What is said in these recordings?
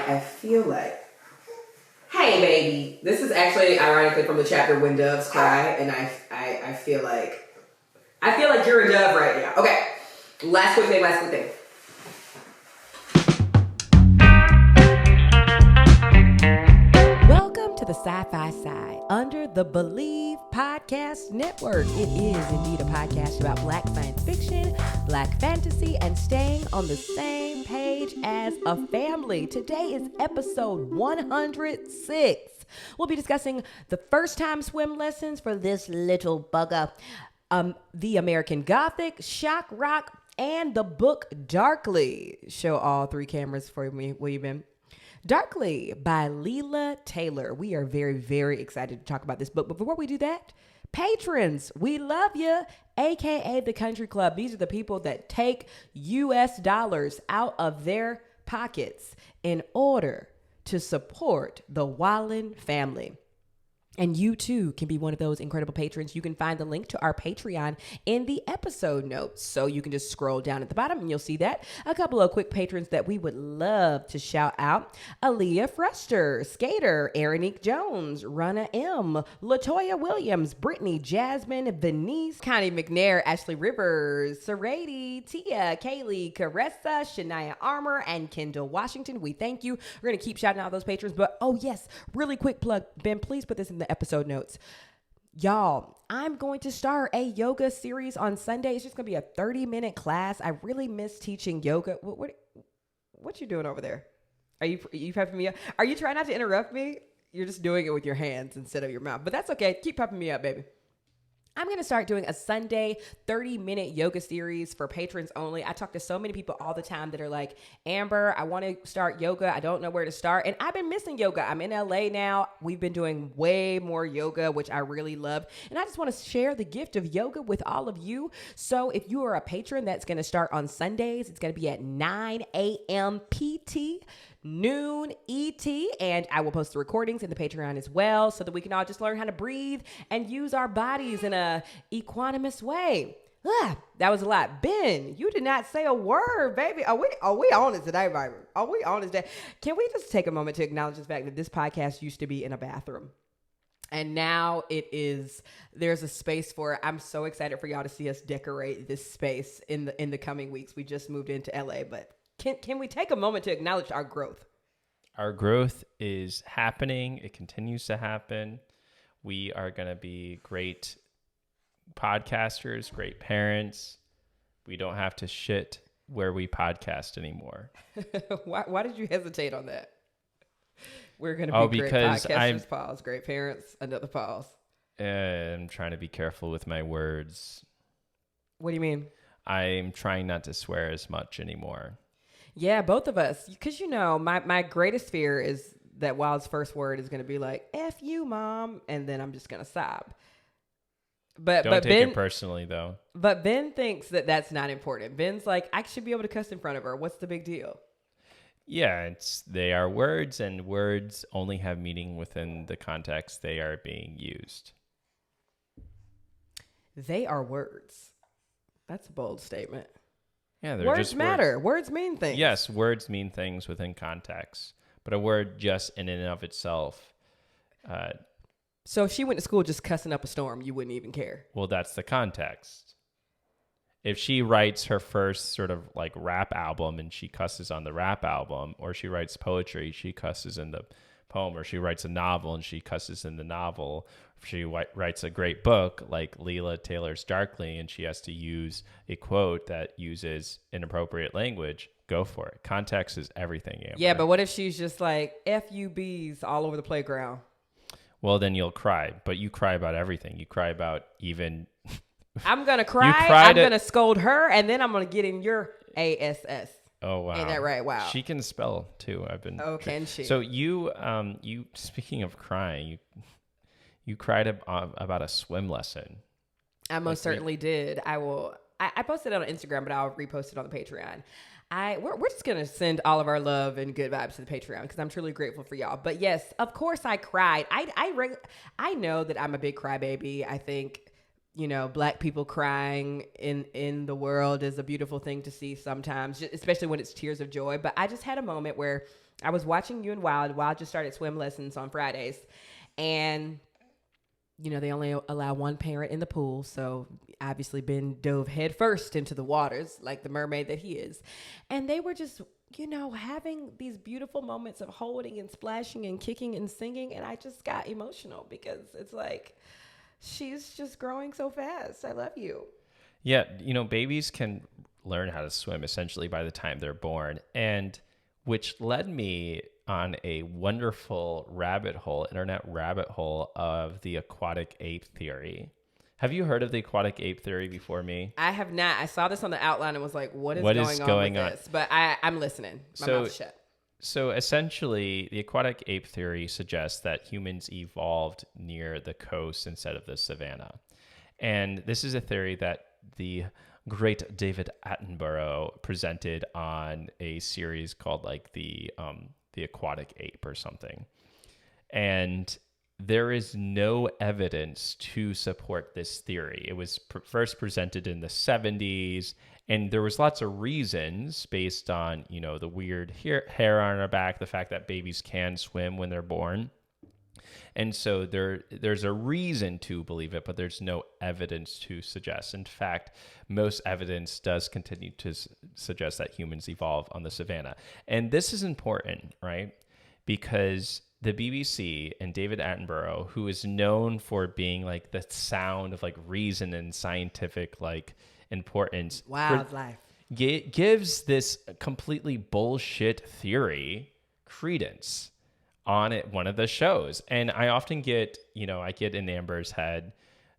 I feel like, hey baby, this is actually ironically from the chapter When Doves Cry, and I feel like you're a dove right now. Okay, last quick thing. Welcome to the Sci-Fi Side under the Believe Podcast Network. It is indeed a podcast about Black science fiction, Black fantasy, and staying on the same page as a family. Today is episode 106. We'll be discussing the first time swim lessons for this little bugger, the American Gothic, shock rock, and the book Darkly. Show all three cameras for me, will you, Ben? Darkly by Leila Taylor. We are very, very excited to talk about this book. But before we do that, patrons, we love you, aka the Country Club. These are the people that take US dollars out of their pockets in order to support the Wallen family. And you too can be one of those incredible patrons. You can find the link to our Patreon in the episode notes. So you can just scroll down at the bottom and you'll see that. A couple of quick patrons that we would love to shout out. Aaliyah Frester, Skater, Erinique Jones, Rana M, Latoya Williams, Brittany, Jasmine, Venice, Connie McNair, Ashley Rivers, Sarady, Tia, Kaylee, Caressa, Shania Armour, and Kendall Washington. We thank you. We're going to keep shouting out those patrons. But oh yes, really quick plug. Ben, please put this in the episode notes. Y'all, I'm going to start a yoga series on Sunday. It's just going to be a 30-minute class. I really miss teaching yoga. What you doing over there? Are you pepping me up? Are you trying not to interrupt me? You're just doing it with your hands instead of your mouth. But that's okay. Keep pepping me up, baby. I'm going to start doing a Sunday 30-minute yoga series for patrons only. I talk to so many people all the time that are like, Amber, I want to start yoga. I don't know where to start. And I've been missing yoga. I'm in LA now. We've been doing way more yoga, which I really love. And I just want to share the gift of yoga with all of you. So if you are a patron, that's going to start on Sundays. It's going to be at 9 a.m. PT. Noon ET, and I will post the recordings in the Patreon as well so that we can all just learn how to breathe and use our bodies in a equanimous way. That was a lot. Ben, you did not say a word, baby. Are we on it today, baby? Are we on it today? Can we just take a moment to acknowledge the fact that this podcast used to be in a bathroom? And now there's a space for it. I'm so excited for y'all to see us decorate this space in the coming weeks. We just moved into LA, but Can we take a moment to acknowledge our growth? Our growth is happening. It continues to happen. We are going to be great podcasters, great parents. We don't have to shit where we podcast anymore. Why did you hesitate on that? We're going to be great podcasters, pause, great parents, another pause. I'm trying to be careful with my words. What do you mean? I'm trying not to swear as much anymore. Yeah, both of us. Because, my greatest fear is that Wild's first word is going to be like, F you, mom. And then I'm just going to sob. Don't take it personally, though. But Ben thinks that that's not important. Ben's like, I should be able to cuss in front of her. What's the big deal? Yeah, they are words, and words only have meaning within the context they are being used. They are words. That's a bold statement. Yeah, they're words just matter. Words mean things. Yes, words mean things within context, but a word just in and of itself. So if she went to school just cussing up a storm, you wouldn't even care. Well, that's the context. If she writes her first sort of like rap album and she cusses on the rap album, or she writes poetry, she cusses in the poem, or she writes a novel and she cusses in the novel. If she writes a great book like Leila Taylor's Darkly and she has to use a quote that uses inappropriate language, go for it. Context is everything, Amber. Yeah, but what if she's just like FUBs all over the playground? Well, then you'll cry. But you cry about everything. You cry about even... I'm going to cry. I'm going to scold her, and then I'm going to get in your ASS. Oh, wow. Ain't that right? Wow. She can spell, too. Oh, can she? So you speaking of crying, you cried about a swim lesson. I most certainly did. I posted it on Instagram, but I'll repost it on the Patreon. We're just going to send all of our love and good vibes to the Patreon because I'm truly grateful for y'all. But yes, of course I cried. I know that I'm a big crybaby. I think Black people crying in the world is a beautiful thing to see sometimes, especially when it's tears of joy. But I just had a moment where I was watching you and Wild. Wild just started swim lessons on Fridays. And, they only allow one parent in the pool. So obviously Ben dove head first into the waters like the mermaid that he is. And they were just, having these beautiful moments of holding and splashing and kicking and singing. And I just got emotional because it's like, she's just growing so fast. I love you. Yeah. Babies can learn how to swim essentially by the time they're born. And which led me on a wonderful internet rabbit hole of the aquatic ape theory. Have you heard of the aquatic ape theory before me? I have not. I saw this on the outline and was like, what is going on with this? But I'm listening. My mouth's shut. So essentially, the aquatic ape theory suggests that humans evolved near the coast instead of the savanna. And this is a theory that the great David Attenborough presented on a series called like the Aquatic Ape or something. And there is no evidence to support this theory. It was first presented in the 70s, and there was lots of reasons based on, the weird hair on our back, the fact that babies can swim when they're born. And so there's a reason to believe it, but there's no evidence to suggest. In fact, most evidence does continue to suggest that humans evolve on the savanna. And this is important, right? Because the BBC and David Attenborough, who is known for being like the sound of like reason and scientific like importance, wildlife, gives this completely bullshit theory credence on one of the shows. And I often get, I get in Amber's head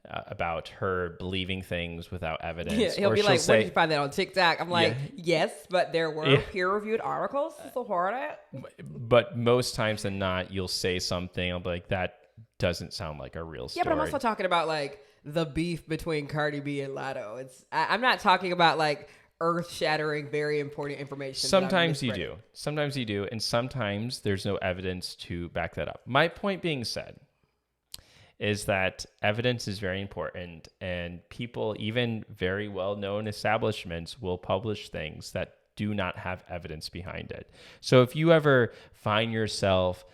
about her believing things without evidence. Yeah, he'll be like, where did you find that on TikTok? I'm like, yes, but there were peer-reviewed articles to support it. But most times than not, you'll say something, I'll be like, that doesn't sound like a real story. Yeah, but I'm also talking about like the beef between Cardi B and Lotto. I'm not talking about like earth-shattering, very important information. Sometimes you do. And sometimes there's no evidence to back that up. My point being said is that evidence is very important, and people, even very well-known establishments, will publish things that do not have evidence behind it. So if you ever find yourself,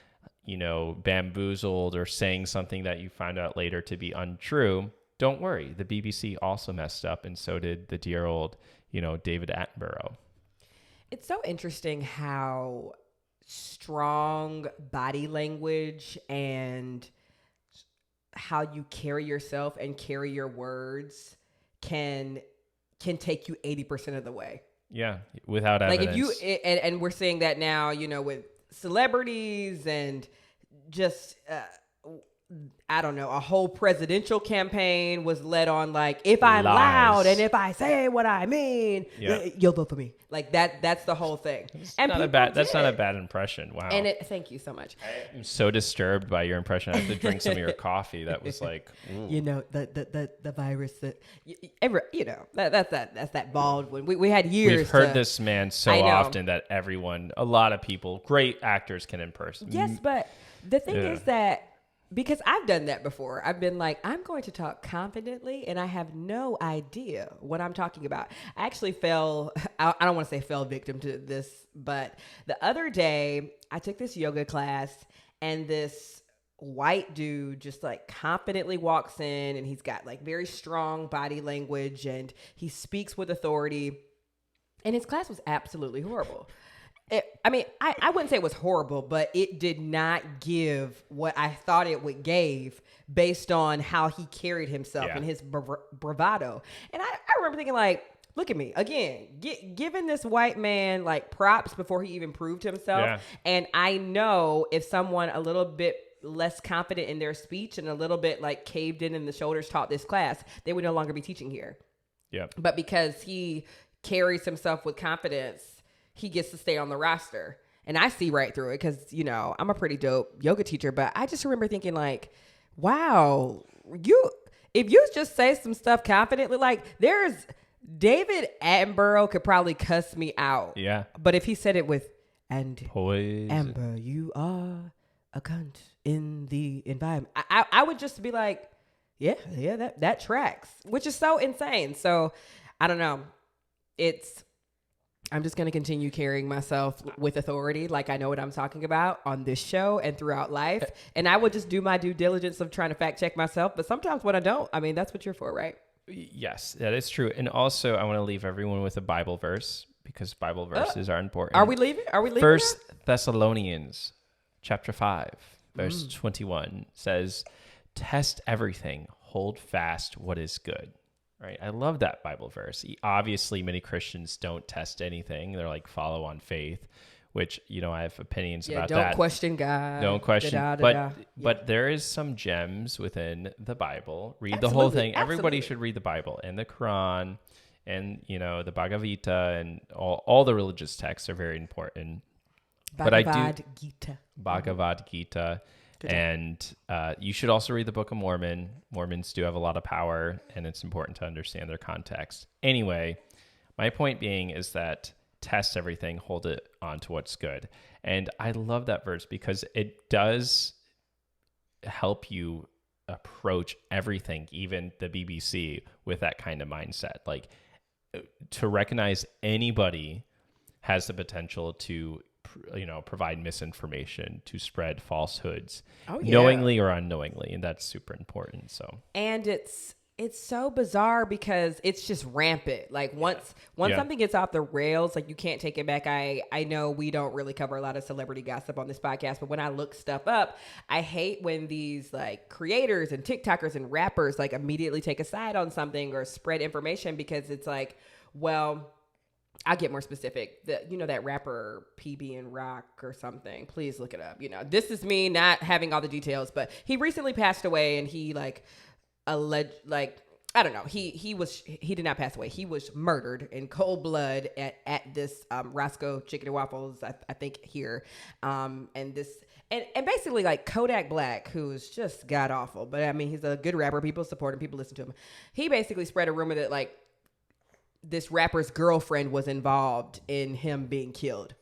bamboozled or saying something that you find out later to be untrue, don't worry. The BBC also messed up, and so did the dear old David Attenborough. It's so interesting how strong body language and how you carry yourself and carry your words can take you 80% of the way. Yeah, without evidence. Like if you and we're seeing that now, with celebrities and just I don't know, a whole presidential campaign was led on like, if I'm loud and if I say what I mean, you'll vote for me. Like that's the whole thing. That's not a bad impression. Wow. And thank you so much. I'm so disturbed by your impression. I have to drink some of your coffee. That was like, ooh. The virus that that's that bald one. We had years. We've heard this man so often that a lot of people, great actors can impersonate. Yes, but the thing is that, because I've done that before. I've been like, I'm going to talk confidently, and I have no idea what I'm talking about. I actually I don't want to say fell victim to this, but the other day I took this yoga class, and this white dude just like confidently walks in, and he's got like very strong body language, and he speaks with authority, and his class was absolutely horrible. I wouldn't say it was horrible, but it did not give what I thought it would give based on how he carried himself and his bravado. And I remember thinking like, look at me again, giving this white man like props before he even proved himself. Yeah. And I know if someone a little bit less confident in their speech and a little bit like caved in the shoulders taught this class, they would no longer be teaching here. Yeah. But because he carries himself with confidence, he gets to stay on the roster. And I see right through it because, I'm a pretty dope yoga teacher. But I just remember thinking like, wow, if you just say some stuff confidently, like David Attenborough could probably cuss me out. Yeah. But if he said it with, and poise, Amber, you are a cunt in the environment, I would just be like, Yeah, that tracks, which is so insane. So I don't know. I'm just going to continue carrying myself with authority, like I know what I'm talking about on this show and throughout life. And I will just do my due diligence of trying to fact check myself. But sometimes when I don't, I mean, that's what you're for, right? Yes, that is true. And also, I want to leave everyone with a Bible verse because Bible verses are important. Are we leaving? First Thessalonians chapter 5, verse 21 says, test everything, hold fast what is good. Right? I love that Bible verse. Obviously, many Christians don't test anything. They're like follow on faith, which, I have opinions about that. Don't question God. Don't question. But but there is some gems within the Bible. Read the whole thing. Everybody should read the Bible and the Quran and, the Bhagavad Gita and all the religious texts are very important. Bhagavad Gita. And you should also read the Book of Mormon. Mormons do have a lot of power, and it's important to understand their context. Anyway, my point being is that test everything, hold it on to what's good. And I love that verse because it does help you approach everything, even the BBC, with that kind of mindset. Like, to recognize anybody has the potential to provide misinformation, to spread falsehoods, knowingly or unknowingly, and that's super important. So, and it's so bizarre because it's just rampant. Like once something gets off the rails, like you can't take it back. I know we don't really cover a lot of celebrity gossip on this podcast, but when I look stuff up, I hate when these like creators and TikTokers and rappers like immediately take a side on something or spread information because it's like, well, I'll get more specific. That rapper PB and Rock or something. Please look it up. This is me not having all the details, but he recently passed away, and he I don't know. He did not pass away. He was murdered in cold blood at this Roscoe Chicken and Waffles, I think here, and basically like Kodak Black, who's just god awful, but I mean he's a good rapper. People support him. People listen to him. He basically spread a rumor that like this rapper's girlfriend was involved in him being killed.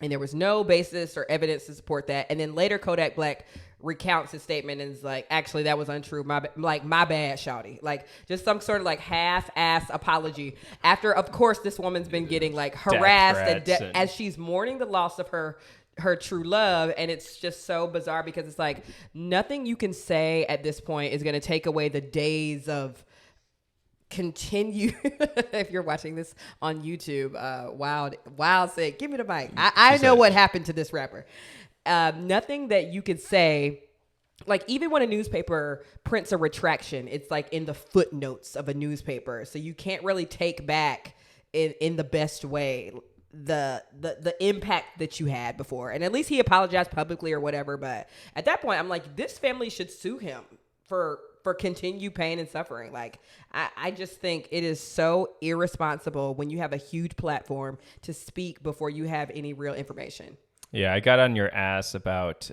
And there was no basis or evidence to support that. And then later Kodak Black recounts his statement and is like, actually, that was untrue. My bad, shawty. Like just some sort of like half-ass apology. After, of course, this woman's been getting like harassed as she's mourning the loss of her true love. And it's just so bizarre because it's like nothing you can say at this point is going to take away the days of continue. If you're watching this on YouTube, wild said, give me the mic. I know what happened to this rapper. Nothing that you could say, like even when a newspaper prints a retraction, it's like in the footnotes of a newspaper, so you can't really take back in the best way the impact that you had before. And at least he apologized publicly or whatever, but at that point I'm like, this family should sue him for continued pain and suffering. Like, I just think it is so irresponsible when you have a huge platform to speak before you have any real information. Yeah, I got on your ass about,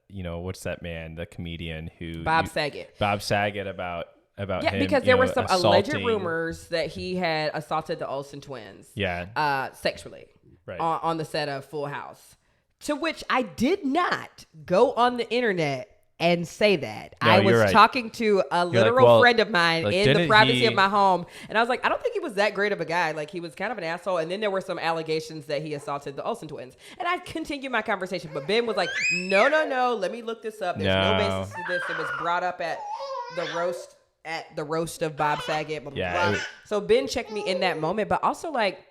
what's that man, the comedian who... Bob Saget about him, because there were some alleged rumors that he had assaulted the Olsen twins. Yeah. Sexually. Right. On the set of Full House. To which I did not go on the internet and say that. No, I was talking to a literal friend of mine in the privacy of my home. And I was like, I don't think he was that great of a guy. Like, he was kind of an asshole. And then there were some allegations that he assaulted the Olsen twins. And I continued my conversation. But Ben was like, no. Let me look this up. There's no basis to this. It was brought up at the roast of Bob Saget. Blah, blah, blah. So Ben checked me in that moment. But also, like,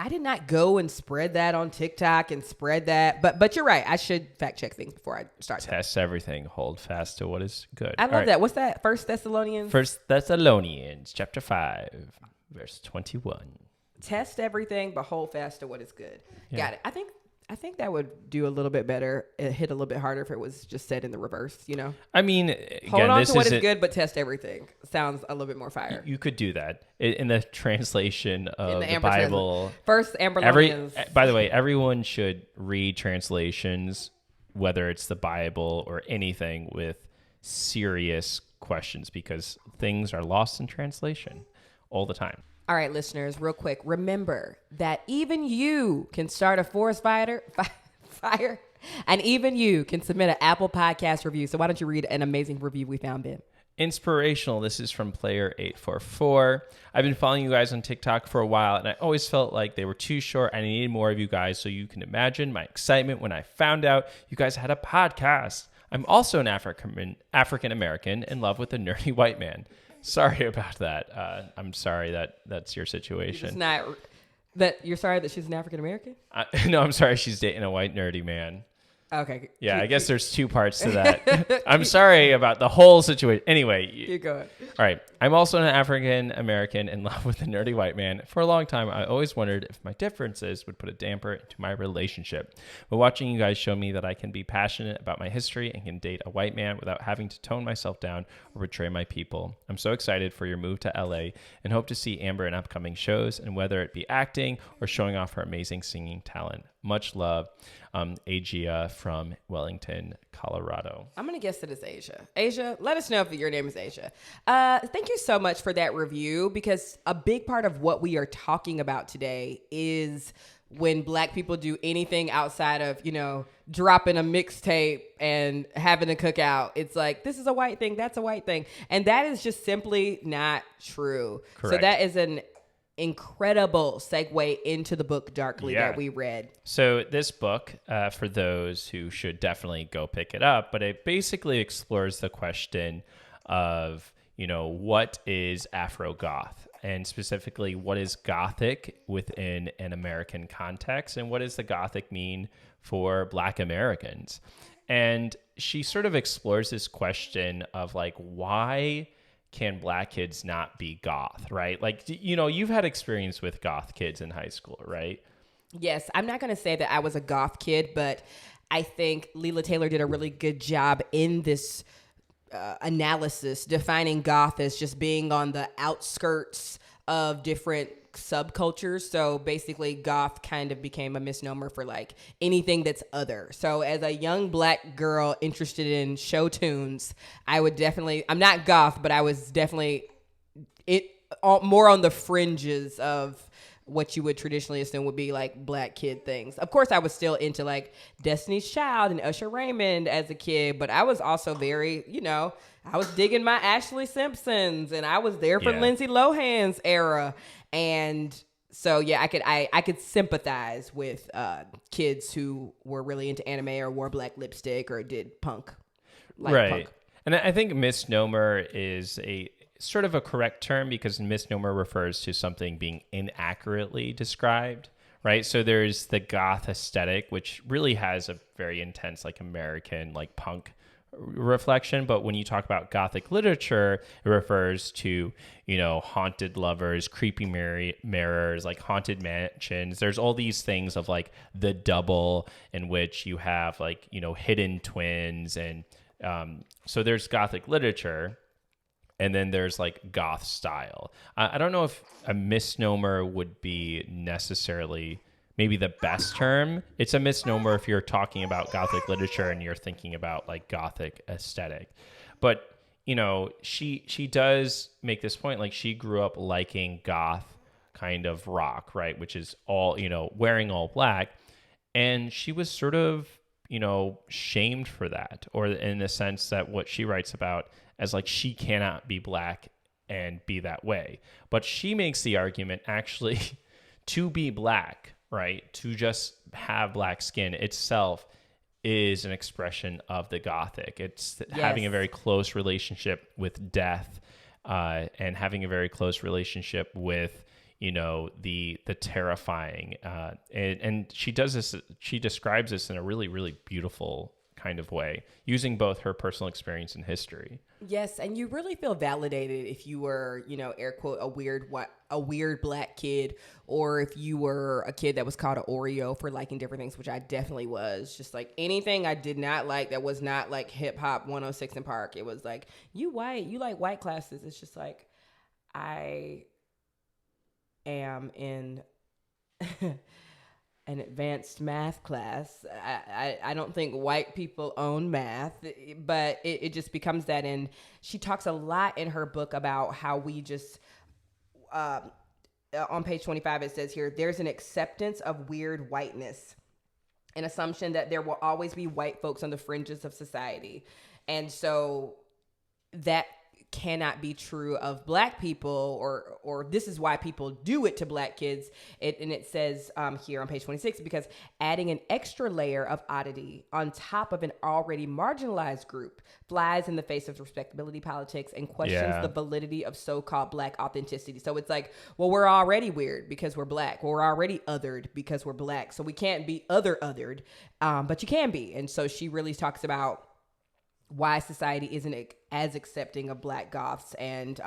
I did not go and spread that on TikTok and spread that. But you're right. I should fact check things before I start. Test everything. Hold fast to what is good. I love that. What's that? First Thessalonians chapter 5, verse 21. Test everything, but hold fast to what is good. Yeah. Got it. I think that would do a little bit better. It hit a little bit harder if it was just said in the reverse, I mean, hold on to what is good, but test everything. Sounds a little bit more fire. You could do that in the translation of the Bible. First Amberlonians. By the way, everyone should read translations, whether it's the Bible or anything, with serious questions because things are lost in translation all the time. All right, listeners, real quick. Remember that even you can start a forest fire, and even you can submit an Apple Podcast review. So why don't you read an amazing review we found, Ben? inspirational. This is from Player844. I've been following you guys on TikTok for a while, and I always felt like they were too short. I needed more of you guys, so you can imagine my excitement when I found out you guys had a podcast. I'm also an African American in love with a nerdy white man. Sorry about that. I'm sorry that's your situation. It's not that you're sorry that she's an African American? No, I'm sorry she's dating a white nerdy man. Okay. Yeah, I guess there's two parts to that. I'm sorry about the whole situation. Anyway. Keep going. All right. I'm also an African American in love with a nerdy white man. For a long time, I always wondered if my differences would put a damper into my relationship. But watching you guys show me that I can be passionate about my history and can date a white man without having to tone myself down or betray my people. I'm so excited for your move to LA and hope to see Amber in upcoming shows, and whether it be acting or showing off her amazing singing talent. Much love, Asia from Wellington, Colorado. I'm going to guess that it's Asia. Asia, let us know if your name is Asia. Thank you so much for that review, because a big part of what we are talking about today is when Black people do anything outside of, dropping a mixtape and having a cookout. It's like, this is a white thing, that's a white thing. And that is just simply not true. Correct. So that is an incredible segue into the book Darkly that we read. So this book, for those who should definitely go pick it up, but it basically explores the question of, what is Afro-Goth, and specifically what is Gothic within an American context, and what does the Gothic mean for Black Americans? And she sort of explores this question of like, why can Black kids not be goth, right? Like, you've had experience with goth kids in high school, right? Yes. I'm not going to say that I was a goth kid, but I think Leila Taylor did a really good job in this analysis, defining goth as just being on the outskirts of different subcultures. So basically goth kind of became a misnomer for like anything that's other. So as a young Black girl interested in show tunes, I'm not goth, but I was definitely more on the fringes of what you would traditionally assume would be like Black kid things. Of course, I was still into like Destiny's Child and Usher Raymond as a kid, but I was also very, I was digging my Ashley Simpsons, and I was there for Lindsay Lohan's era. And so, I could sympathize with kids who were really into anime or wore black lipstick or did punk. Right. Punk. And I think misnomer is a sort of a correct term, because misnomer refers to something being inaccurately described, right? So there's the goth aesthetic, which really has a very intense like American like punk reflection. But when you talk about Gothic literature, it refers to, haunted lovers, creepy mirrors, like haunted mansions. There's all these things of like the double, in which you have like, hidden twins. And so there's Gothic literature. And then there's like goth style. I don't know if a misnomer would be necessarily maybe the best term. It's a misnomer if you're talking about Gothic literature and you're thinking about like Gothic aesthetic. But, she does make this point, like she grew up liking goth kind of rock, right? Which is all, wearing all black. And she was sort of, shamed for that, or in the sense that what she writes about as like she cannot be Black and be that way. But she makes the argument actually to be Black, right? To just have Black skin itself is an expression of the Gothic. It's having a very close relationship with death, and having a very close relationship with, the terrifying. And she does this, she describes this in a really, really beautiful kind of way, using both her personal experience and history. Yes, and you really feel validated if you were, air quote, a weird Black kid, or if you were a kid that was called an Oreo for liking different things, which I definitely was. Just like anything I did not like that was not like hip hop 106 in Park. It was like, you white, you like white classes. It's just like, I am in an advanced math class. I don't think white people own math, but it just becomes that. And she talks a lot in her book about how we just, on page 25, it says here, there's an acceptance of weird whiteness, an assumption that there will always be white folks on the fringes of society. And so that cannot be true of Black people, or this is why people do it to Black kids. And it says here on page 26, because adding an extra layer of oddity on top of an already marginalized group flies in the face of respectability politics and questions the validity of so-called Black authenticity. So it's like, well, we're already weird because we're Black. Well, we're already othered because we're Black. So we can't be othered, but you can be. And so she really talks about why society isn't as accepting of Black goths, and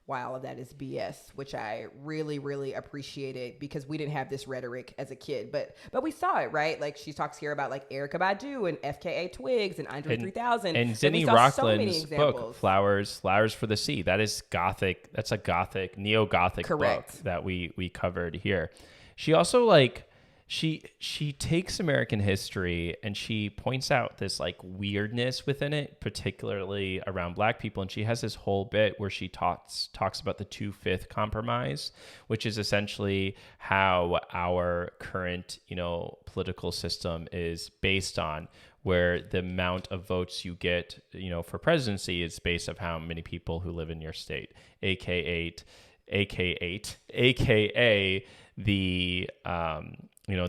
why all of that is BS, which I really, really appreciated, because we didn't have this rhetoric as a kid, but we saw it, right? Like, she talks here about like Erykah Badu and FKA Twigs and Andre 3000. And Zinni Rockland's book, Flowers for the Sea. That is Gothic. That's a Gothic, neo-Gothic book that we covered here. She also like, she takes American history and she points out this like weirdness within it, particularly around Black people. And she has this whole bit where she talks about the 2/5 compromise, which is essentially how our current, political system is based on, where the amount of votes you get, for presidency is based on how many people who live in your state, aka the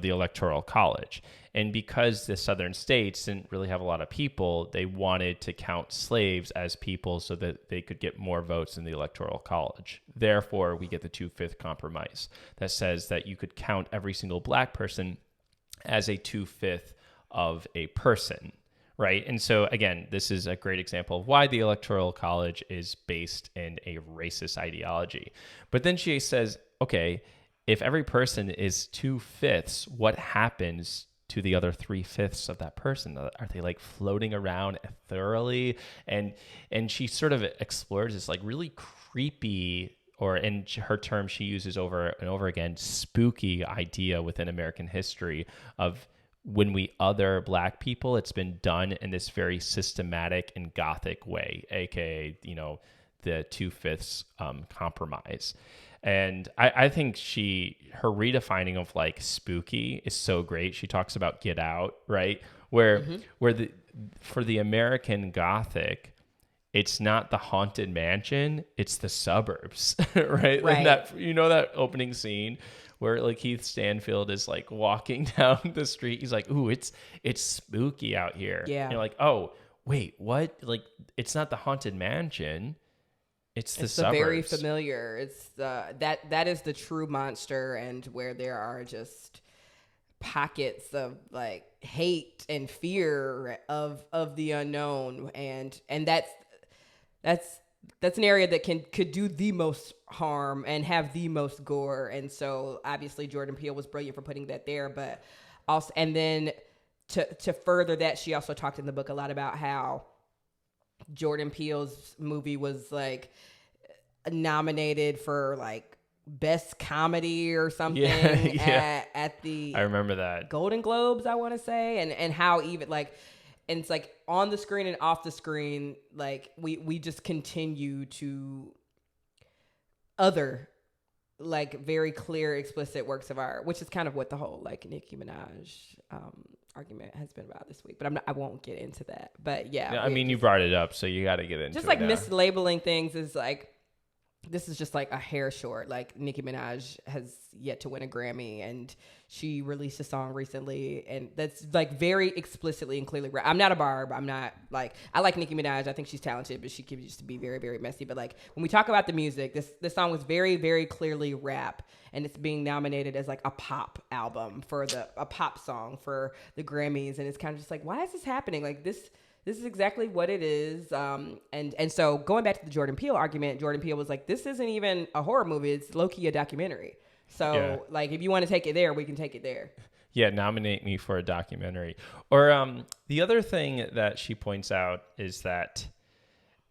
the Electoral College. And because the southern states didn't really have a lot of people, they wanted to count slaves as people so that they could get more votes in the Electoral College. Therefore, we get the 2/5 compromise that says that you could count every single Black person as a 2/5 of a person, right? And so, again, this is a great example of why the Electoral College is based in a racist ideology. But then she says, okay, if every person is 2/5, what happens to the other 3/5 of that person? Are they like floating around thoroughly? And she sort of explores this like really creepy, or in her term she uses over and over again, spooky idea within American history of when we other Black people, it's been done in this very systematic and Gothic way, aka the 2/5 compromise. And I think her redefining of like spooky is so great. She talks about Get Out, right? Where for the American Gothic, it's not the haunted mansion, it's the suburbs, right? Like that, that opening scene where like Keith Stanfield is like walking down the street. He's like, "Ooh, it's spooky out here." Yeah. And you're like, "Oh, wait, what? Like, it's not the haunted mansion. It's the suburbs." Very familiar. It's that is the true monster, and where there are just pockets of like hate and fear of the unknown, and that's an area that could do the most harm and have the most gore. And so obviously Jordan Peele was brilliant for putting that there, but also, and then to further that, she also talked in the book a lot about how Jordan Peele's movie was like nominated for like best comedy or something at the I remember that Golden Globes, I want to say, and how even like, and it's like on the screen and off the screen, like we just continue to other like very clear, explicit works of art, which is kind of what the whole like Nicki Minaj argument has been about this week. But I won't get into that. But yeah, I mean, you brought it up, so you got to get into it. Just like mislabeling things is like, this is just like a hair short. Like Nicki Minaj has yet to win a Grammy, and she released a song recently, and that's like very explicitly and clearly rap. I'm not a barb. I'm not like, I like Nicki Minaj. I think she's talented, but she can just be very, very messy. But like when we talk about the music, this song was very, very clearly rap, and it's being nominated as like a pop album a pop song for the Grammys, and it's kind of just like, why is this happening? Like this is exactly what it is. And so going back to the Jordan Peele argument, Jordan Peele was like, this isn't even a horror movie. It's low-key a documentary. So like, if you want to take it there, we can take it there. Yeah, nominate me for a documentary. Or the other thing that she points out is that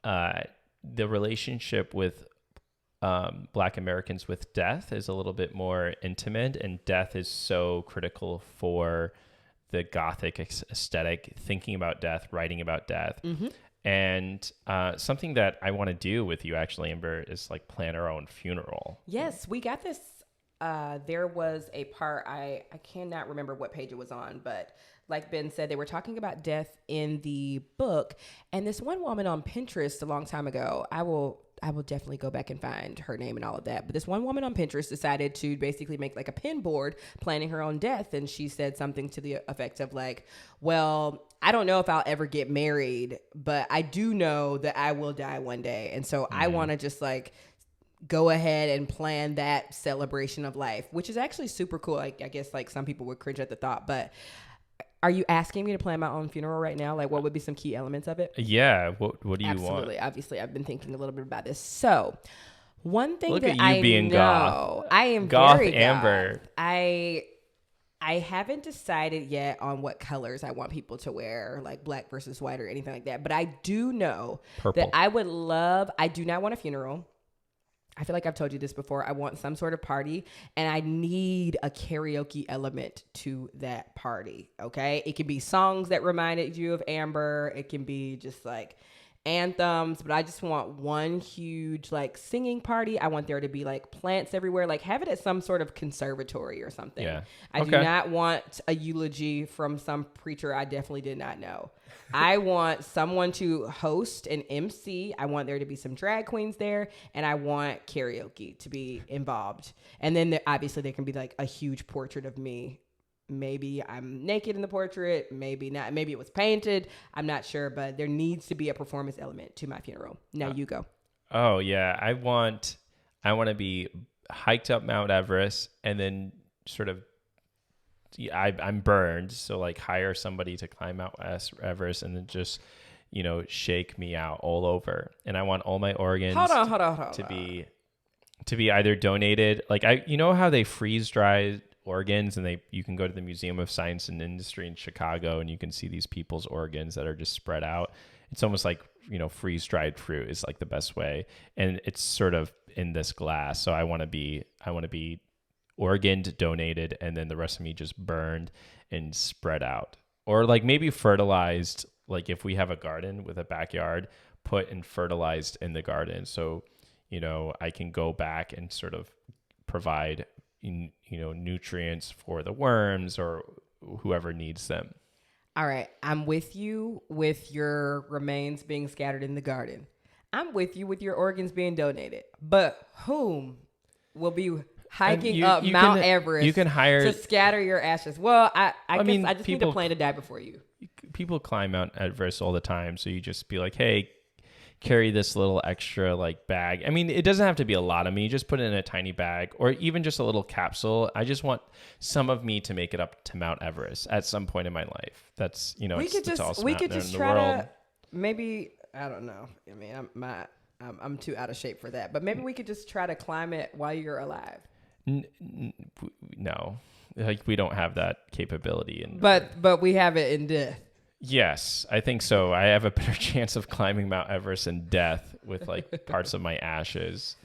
the relationship with Black Americans with death is a little bit more intimate, and death is so critical for the Gothic aesthetic, thinking about death, writing about death. Mm-hmm. And something that I want to do with you, actually, Amber, is like plan our own funeral. Yes, we got this there was a part, I cannot remember what page it was on, but like Ben said, they were talking about death in the book. And this one woman on Pinterest a long time ago, I will definitely go back and find her name and all of that. But this one woman on Pinterest decided to basically make like a pin board planning her own death. And she said something to the effect of like, well, I don't know if I'll ever get married, but I do know that I will die one day. And so I want to just like go ahead and plan that celebration of life, which is actually super cool. I guess like some people would cringe at the thought, but are you asking me to plan my own funeral right now? Like, what would be some key elements of it? Yeah. What do you want? Absolutely. Obviously, I've been thinking a little bit about this. So, one thing Look that at you I being know, goth. I am Goth very Amber. goth. I haven't decided yet on what colors I want people to wear, like black versus white or anything like that. But I do know Purple. that I do not want a funeral. I feel like I've told you this before. I want some sort of party, and I need a karaoke element to that party, okay? It can be songs that reminded you of Amber. It can be just like anthems, but I just want one huge like singing party. I want there to be like plants everywhere. Like have it at some sort of conservatory or something. Yeah. I do not want a eulogy from some preacher I definitely did not know. I want someone to host an MC. I want there to be some drag queens there, and I want karaoke to be involved. And then obviously there can be like a huge portrait of me. Maybe I'm naked in the portrait, maybe not. Maybe it was painted. I'm not sure, but there needs to be a performance element to my funeral. Now you go. Oh yeah, I want to be hiked up Mount Everest and then sort of I'm burned, so like hire somebody to climb Mount Everest and then just shake me out all over. And I want all my organs to be either donated, like how they freeze dry organs, and you can go to the Museum of Science and Industry in Chicago and you can see these people's organs that are just spread out. It's almost like freeze dried fruit is like the best way, and it's sort of in this glass. So I want to be organed, donated, and then the rest of me just burned and spread out, or like maybe fertilized. Like if we have a garden with a backyard, put and fertilized in the garden, so I can go back and sort of provide nutrients for the worms or whoever needs them. All right, I'm with you with your remains being scattered in the garden. I'm with you with your organs being donated. But whom will be hiking up Mount Everest you can hire to scatter your ashes? Well, I guess I just need a plan to die before you. People climb Mount Everest all the time, so you just be like, hey, carry this little extra like bag. I mean, it doesn't have to be a lot of me. Just put it in a tiny bag or even just a little capsule. I just want some of me to make it up to Mount Everest at some point in my life. That's, it's the tallest mountain in the world. Maybe, I don't know. I mean, I'm too out of shape for that, but maybe we could just try to climb it while you're alive. No, like we don't have that capability. But we have it in death. Yes, I think so. I have a better chance of climbing Mount Everest in death with like parts of my ashes.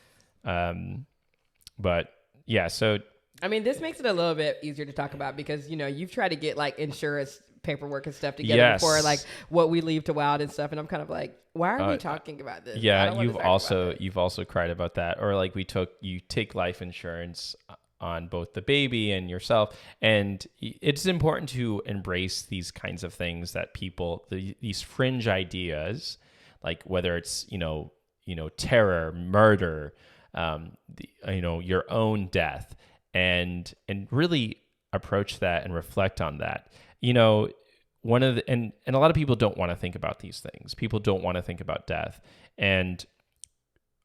But yeah, so. I mean, this makes it a little bit easier to talk about because, you've tried to get like insurance paperwork and stuff together before like what we leave to wild and stuff. And I'm kind of like, why are we talking about this? Yeah, you've also cried about that. Or like you take life insurance on both the baby and yourself. And it's important to embrace these kinds of things that people, these fringe ideas, like whether it's, terror, murder, your own death, and really approach that and reflect on that. One of the, and a lot of people don't want to think about these things. People don't want to think about death. And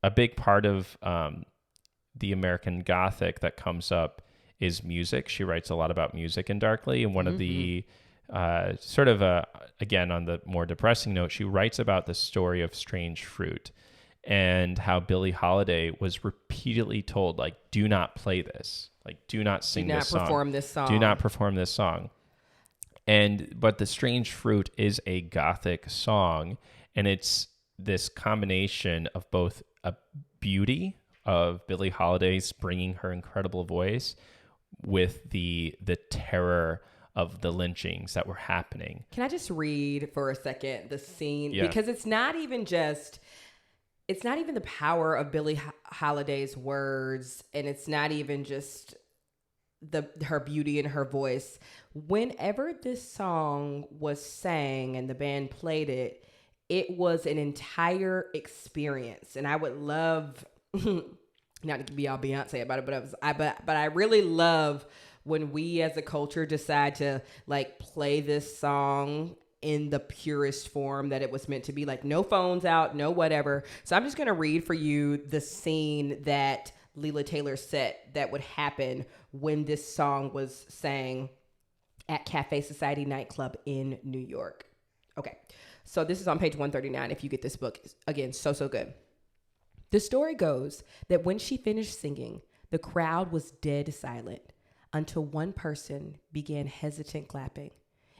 a big part of, the American Gothic that comes up is music. She writes a lot about music in Darkly. And one of the again, on the more depressing note, she writes about the story of Strange Fruit and how Billie Holiday was repeatedly told, like, do not play this. Like, do not sing this song. Do not perform this song. But the Strange Fruit is a Gothic song. And it's this combination of both a beauty of Billie Holiday's bringing her incredible voice with the terror of the lynchings that were happening. Can I just read for a second the scene? Yeah. Because it's not even just it's not even the power of Billie Holiday's words, and it's not even just her beauty and her voice. Whenever this song was sang and the band played it, it was an entire experience. And I would love, not to be all Beyonce about it, but I really love when we as a culture decide to like play this song in the purest form that it was meant to be, like no phones out, no whatever. So I'm just going to read for you the scene that Leila Taylor set that would happen when this song was sang at Cafe Society nightclub in New York. Okay, so this is on page 139 if you get this book. Again, so good. The story goes that when she finished singing, the crowd was dead silent until one person began hesitant clapping.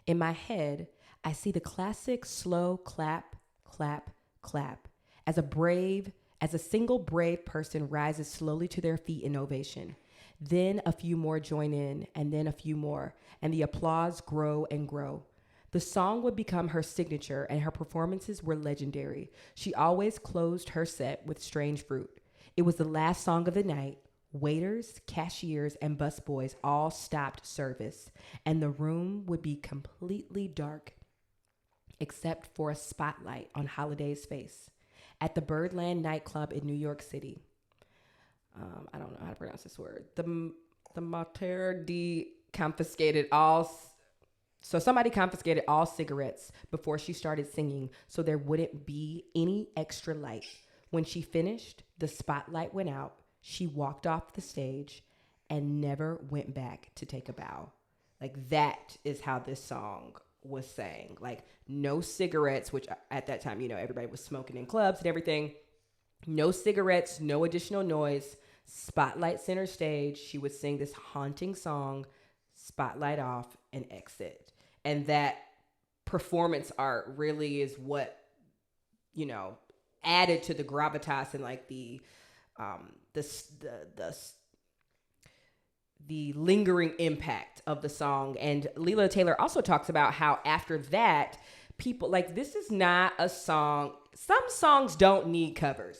In my head, I see the classic slow clap, clap, clap as a single brave person rises slowly to their feet in ovation. Then a few more join in, and then a few more, and the applause grow and grow. The song would become her signature, and her performances were legendary. She always closed her set with Strange Fruit. It was the last song of the night. Waiters, cashiers, and busboys all stopped service, and the room would be completely dark, except for a spotlight on Holiday's face. At the Birdland nightclub in New York City. I don't know how to pronounce this word. The Mater confiscated all. So somebody confiscated all cigarettes before she started singing, so there wouldn't be any extra light. When she finished, the spotlight went out. She walked off the stage and never went back to take a bow. Like that is how this song was sang. Like no cigarettes, which at that time, you know, everybody was smoking in clubs and everything. No cigarettes, no additional noise. Spotlight center stage. She would sing this haunting song, spotlight off, and exit. And that performance art really is what, you know, added to the gravitas and like the lingering impact of the song. And Leila Taylor also talks about how after that, people like, this is not a song. Some songs don't need covers.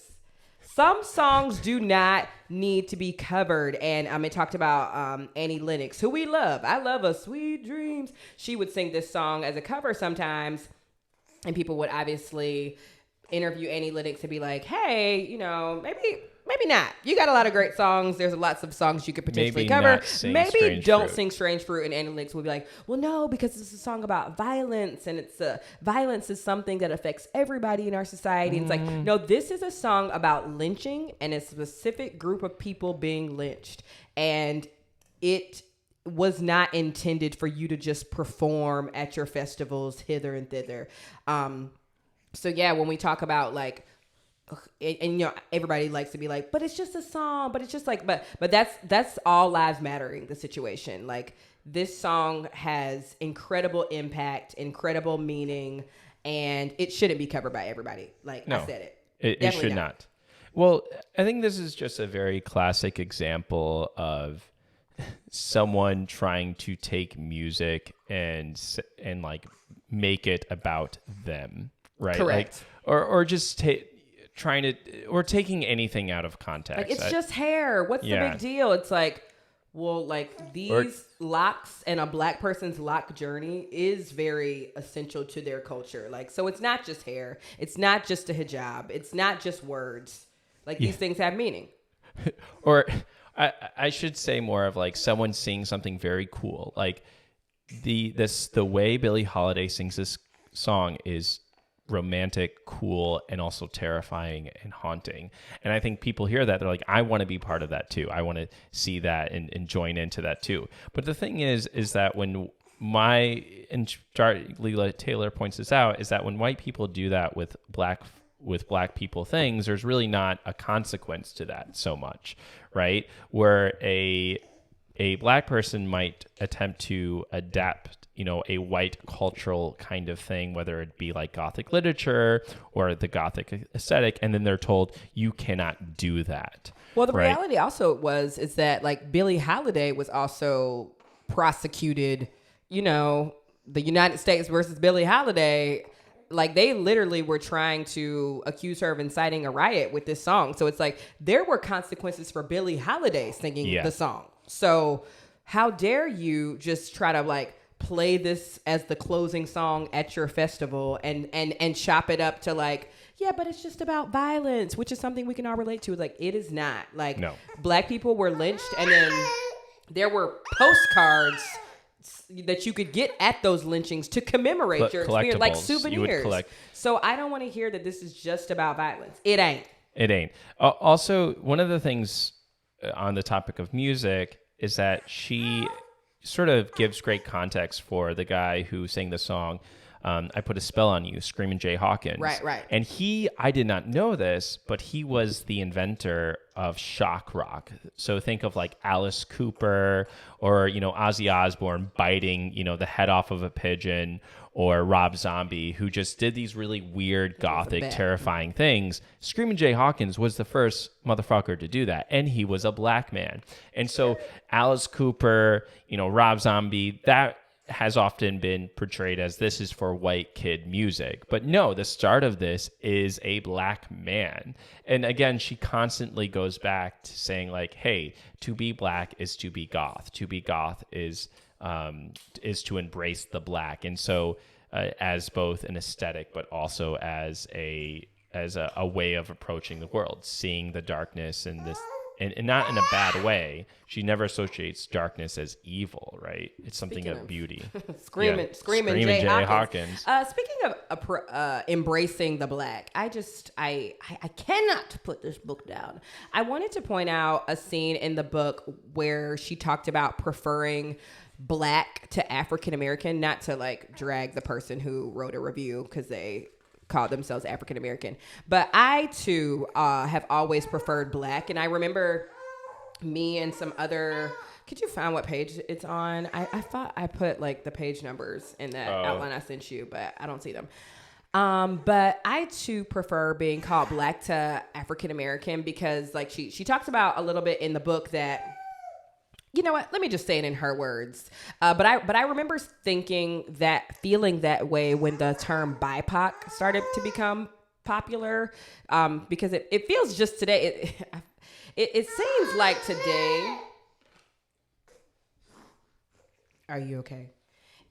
Some songs do not need to be covered. And it talked about Annie Lennox, who we love. I love a Sweet Dreams. She would sing this song as a cover sometimes. And people would obviously interview Annie Lennox and be like, hey, you know, maybe not. You got a lot of great songs. There's lots of songs you could potentially cover. Maybe don't sing Strange Fruit. And Annie Lennox will be like, well, no, because it's a song about violence. And violence is something that affects everybody in our society. And it's like, no, this is a song about lynching and a specific group of people being lynched. And it was not intended for you to just perform at your festivals hither and thither. So yeah, when we talk about like, and you know, everybody likes to be like, but it's just a song, but it's just like, but that's all lives mattering, the situation. Like this song has incredible impact, incredible meaning, and it shouldn't be covered by everybody. Like no, I said it should not. Well, I think this is just a very classic example of someone trying to take music and like make it about them, right? Correct. Like, or just taking anything out of context. Like it's just hair. What's the big deal? It's like, well, like these locks and a black person's lock journey is very essential to their culture. Like, so it's not just hair. It's not just a hijab. It's not just words. Like these things have meaning. Or I should say more of like someone seeing something very cool. Like the way Billie Holiday sings this song is romantic, cool, and also terrifying and haunting. And I think people hear that, they're like, I want to be part of that too. I want to see that and join into that too. But the thing is that when Leila Taylor points this out, is that when white people do that with black people things, there's really not a consequence to that so much, right? Where a black person might attempt to adapt, you know, a white cultural kind of thing, whether it be like Gothic literature or the Gothic aesthetic, and then they're told you cannot do that. Well, the reality also is that like Billie Holiday was also prosecuted, you know, the United States versus Billie Holiday. like they literally were trying to accuse her of inciting a riot with this song. So it's like there were consequences for Billie Holiday singing the song. So how dare you just try to like play this as the closing song at your festival and chop it up to like, yeah, but it's just about violence, which is something we can all relate to. Like, it is not. Like, no. Black people were lynched, and then there were postcards that you could get at those lynchings to commemorate your experience, like souvenirs. You would collect. So I don't want to hear that this is just about violence. It ain't. It ain't. Also, one of the things on the topic of music is that she sort of gives great context for the guy who sang the song, I Put a Spell on You, Screamin' Jay Hawkins. Right. And I did not know this, but he was the inventor of shock rock. So think of like Alice Cooper or, Ozzy Osbourne biting, the head off of a pigeon, or Rob Zombie, who just did these really weird, gothic, terrifying things. Screamin' Jay Hawkins was the first motherfucker to do that, and he was a black man. And so Alice Cooper, Rob Zombie, that has often been portrayed as this is for white kid music. But no, the start of this is a black man. And again, she constantly goes back to saying like, hey, to be black is to be goth. To be goth is to embrace the black. And so as both an aesthetic, but also as a way of approaching the world, seeing the darkness and this, and not in a bad way. She never associates darkness as evil, right? It's something of beauty. Screaming Jay Hawkins. Speaking of embracing the black, I cannot put this book down. I wanted to point out a scene in the book where she talked about preferring black to African American, not to like drag the person who wrote a review because they called themselves African American, but I too have always preferred black. And I remember me and some other, could you find what page it's on? I thought I put like the page numbers in that outline I sent you, but I don't see them. But I too prefer being called black to African American because like she talks about a little bit in the book that, you know what? Let me just say it in her words. But I remember feeling that way when the term BIPOC started to become popular. Because it feels just today. It seems like today. Are you okay?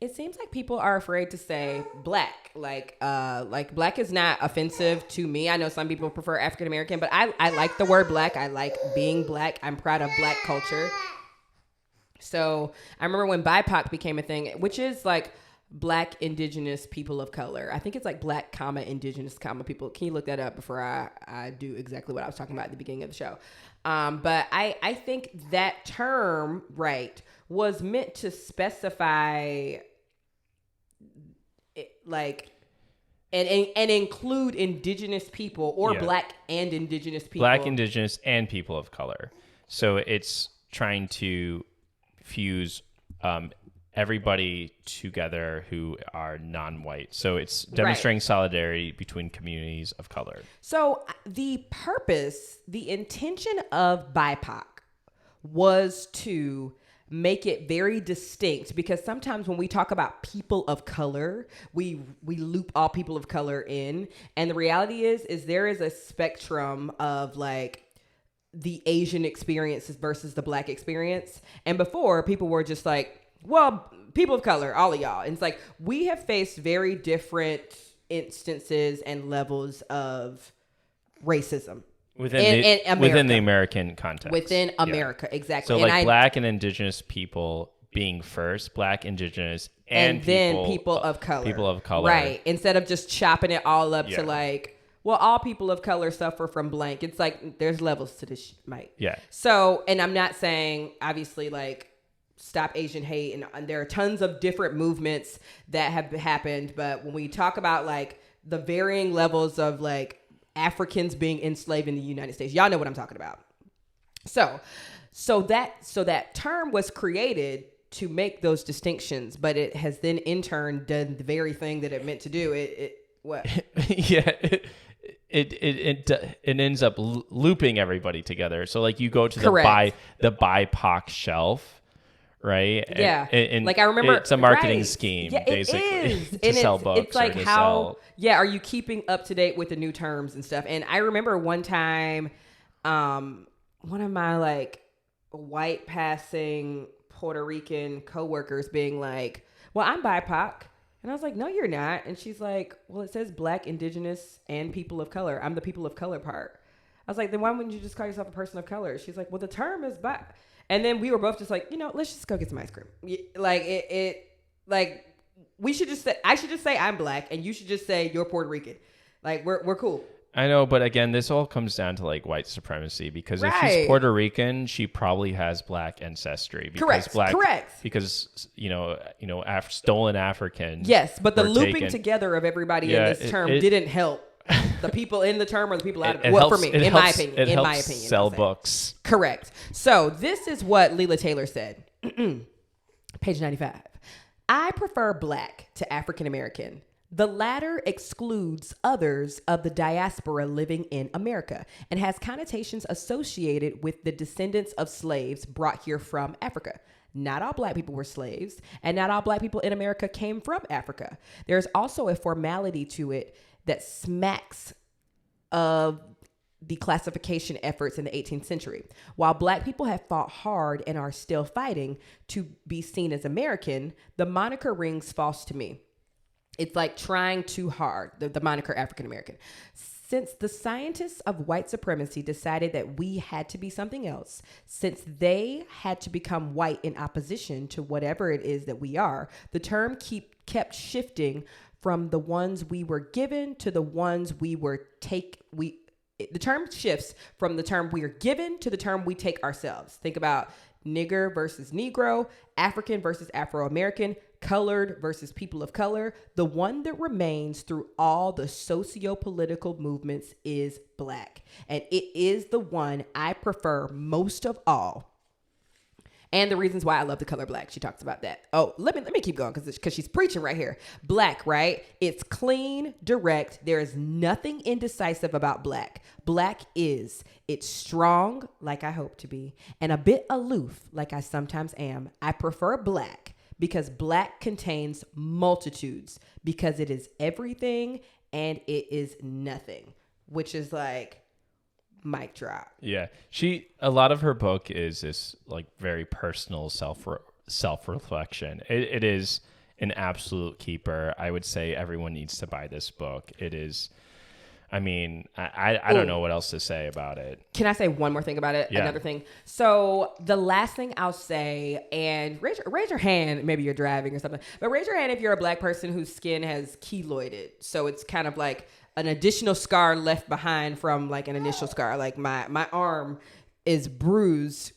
It seems like people are afraid to say black. Like black is not offensive to me. I know some people prefer African American, but I like the word black. I like being black. I'm proud of black culture. So I remember when BIPOC became a thing, which is like black indigenous people of color. I think it's like black, indigenous, people. Can you look that up before I do exactly what I was talking about at the beginning of the show? But I think that term, right, was meant to specify like and include indigenous people or black and indigenous people. Black, indigenous, and people of color. So it's trying to fuse everybody together who are non-white. So it's demonstrating solidarity between communities of color. So the intention of BIPOC was to make it very distinct, because sometimes when we talk about people of color, we loop all people of color in. And the reality is there is a spectrum of like the Asian experiences versus the black experience. And before, people were just like, well, people of color, all of y'all. And it's like, we have faced very different instances and levels of racism within the American context. Within America, exactly. So like black and indigenous people being first, black, indigenous, and then people of color. People of color. Right. Instead of just chopping it all up to like, well, all people of color suffer from blank. It's like there's levels to this, Mike. Yeah. So, and I'm not saying obviously like stop Asian hate, and there are tons of different movements that have happened. But when we talk about like the varying levels of like Africans being enslaved in the United States, y'all know what I'm talking about. So that term was created to make those distinctions, but it has then in turn done the very thing that it meant to do. It ends up looping everybody together. So like you go to the BIPOC shelf, right? Yeah. And like I remember it's a marketing right. scheme, yeah, basically, is. to And sell books. It's like or to how, sell... yeah, are you keeping up to date with the new terms and stuff? And I remember one time, one of my like white passing Puerto Rican coworkers being like, well, I'm BIPOC. And I was like, no, you're not. And she's like, well, it says Black, Indigenous, and people of color. I'm the people of color part. I was like, then why wouldn't you just call yourself a person of color? She's like, well, the term is black. And then we were both just like, let's just go get some ice cream. Like like we should just say, I should just say I'm Black, and you should just say you're Puerto Rican. Like we're cool. I know, but again, this all comes down to like white supremacy, because if Right. she's Puerto Rican, she probably has Black ancestry. Because Correct. Because stolen Africans. Yes, but the were looping taken. together of everybody Yeah, in this term it- didn't help the people in the term or the people out of it. It Well, helps, for me, it in helps, my opinion. it In helps my opinion, sell I'll say. books. Correct. So this is what Leila Taylor said. Page 95. I prefer Black to African American. The latter excludes others of the diaspora living in America and has connotations associated with the descendants of slaves brought here from Africa. Not all Black people were slaves, and not all Black people in America came from Africa. There's also a formality to it that smacks of the classification efforts in the 18th century. While Black people have fought hard and are still fighting to be seen as American, the moniker rings false to me. It's like trying too hard, the moniker African American. Since the scientists of white supremacy decided that we had to be something else, since they had to become white in opposition to whatever it is that we are, the term kept shifting from the ones we were given to the ones the term shifts from the term we are given to the term we take ourselves. Think about nigger versus Negro, African versus Afro-American, colored versus people of color. The one that remains through all the socio-political movements is Black. And it is the one I prefer most of all. And the reasons why I love the color Black. She talks about that. Oh, let me keep going because she's preaching right here. Black, right? It's clean, direct. There is nothing indecisive about Black. Black is. It's strong, like I hope to be, and a bit aloof, like I sometimes am. I prefer Black because Black contains multitudes, because it is everything and it is nothing, which is like, mic drop. Yeah. A lot of her book is this like very personal self-reflection. It is an absolute keeper. I would say everyone needs to buy this book. It is, I mean, I don't know what else to say about it. Can I say one more thing about it? Yeah. Another thing. So the last thing I'll say, and raise your hand, maybe you're driving or something, but raise your hand if you're a Black person whose skin has keloided. So it's kind of like an additional scar left behind from like an initial scar. Like my arm is bruised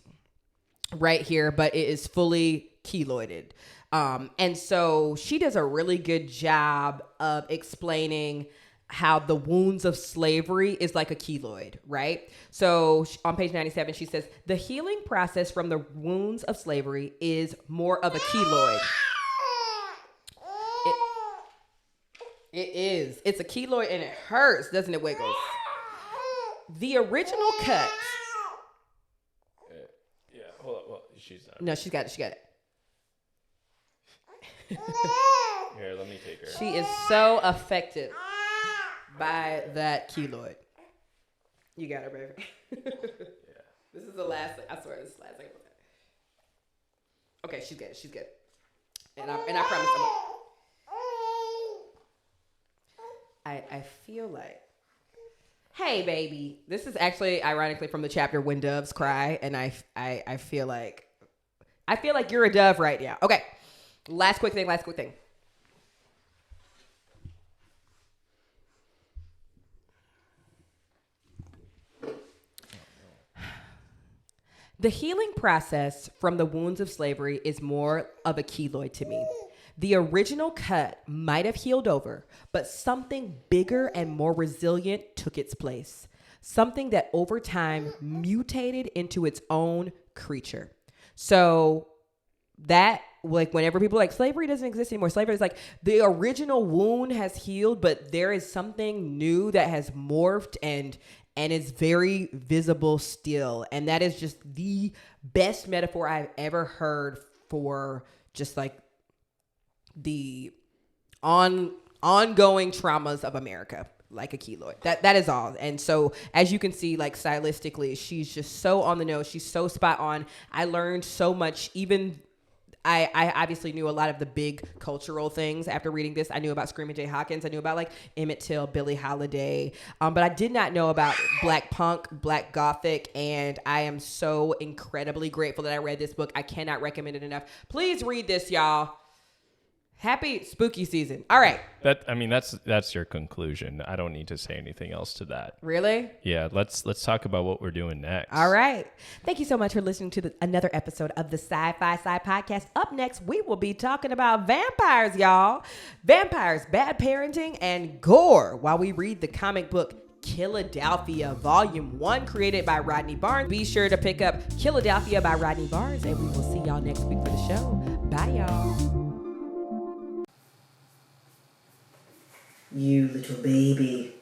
right here, but it is fully keloided. And so she does a really good job of explaining how the wounds of slavery is like a keloid, right? So on page 97, she says, the healing process from the wounds of slavery is more of a keloid. It is. It's a keloid and it hurts, doesn't it, Wiggles? The original cut. Yeah, hold on. Well, she's not. No, she's got it. She got it. Here, let me take her. She is so affected by that keloid. You got her, baby. Yeah. This is the last thing. I swear, this is the last thing. Okay, she's good. She's good. And I promise I feel like, hey, baby. This is actually ironically from the chapter When Doves Cry, and I feel like you're a dove right now. Okay, last quick thing. The healing process from the wounds of slavery is more of a keloid to me. The original cut might have healed over, but something bigger and more resilient took its place. Something that over time mutated into its own creature. So that, like, whenever people are like, slavery doesn't exist anymore. Slavery is like, the original wound has healed, but there is something new that has morphed and is very visible still. And that is just the best metaphor I've ever heard for just like the ongoing traumas of America, like a keloid. That is all. And so as you can see, like stylistically, she's just so on the nose. She's so spot on. I learned so much. Even I obviously knew a lot of the big cultural things after reading this. I knew about Screaming Jay Hawkins. I knew about like Emmett Till, Billie Holiday. But I did not know about Black Punk, Black Gothic. And I am so incredibly grateful that I read this book. I cannot recommend it enough. Please read this, y'all. Happy spooky season. All right. That's your conclusion. I don't need to say anything else to that. Really? Yeah. Let's talk about what we're doing next. All right. Thank you so much for listening to another episode of the Sci-Fi Sci Podcast. Up next, we will be talking about vampires, y'all. Vampires, bad parenting, and gore while we read the comic book Philadelphia, Volume 1, created by Rodney Barnes. Be sure to pick up Philadelphia by Rodney Barnes, and we will see y'all next week for the show. Bye, y'all. You little baby.